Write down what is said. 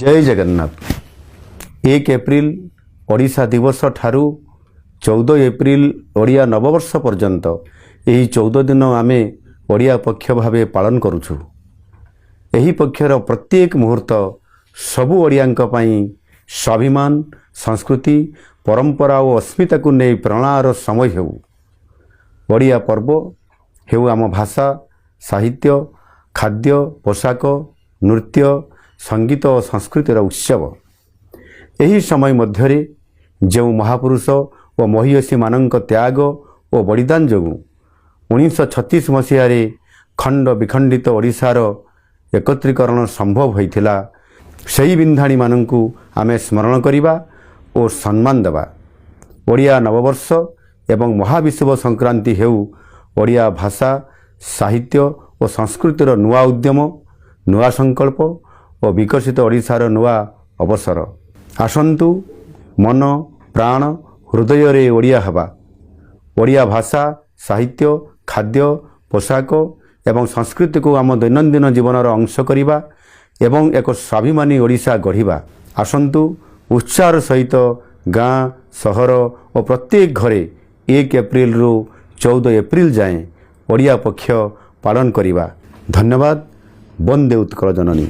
जय जगन्नाथ। 1 एप्रिल ओडिशा दिवस ठारू 14 एप्रिल ओडिया नववर्ष पर्यंत यही 14 दिन आमे ओडिया पक्ष भावे पालन करुछु। यही पक्षर प्रत्येक मुहूर्त सबु ओडियांक पई स्वाभिमान, संस्कृति, परंपरा और अस्मिता को नहीं प्रणार समय हेउ। ओडिया पर्व हेउ आम भाषा, साहित्य, खाद्य, पोशाक, नृत्य, संगीत और संस्कृतिर उत्सव। यही समय मध्यरे जो महापुरुष और महिषी मानक त्याग और बलिदान जो 1936 मसीह खंड विखंडित ओडिशार एकत्रीकरण संभव होइथिला, सही बिंधाणी मानकु आमे स्मरण करिबा और सम्मान देवा। ओडिया नववर्ष एवं महाविश्व संक्रांति हेउ ओडिया भाषा, साहित्य और संस्कृतिर नुआ उद्यम, नुआ संकल्प और विकसित ओडिशार नुआ अवसर। आसंतु मन प्राण हृदय रे ओडिया हवा। ओडिया भाषा, साहित्य, खाद्य, पोशाक एवं संस्कृति को आम दैनंदिन जीवनर अंश करिबा एवं एक स्वाभिमानी ओडिशा गढ़िबा। आसंतु उत्साह सहित गाँ, सहर और प्रत्येक घरे 1 एप्रिल रु 14 एप्रिल जाए ओडिया पक्ष पालन करिबा। धन्यवाद। वंदे उत्कल जननी।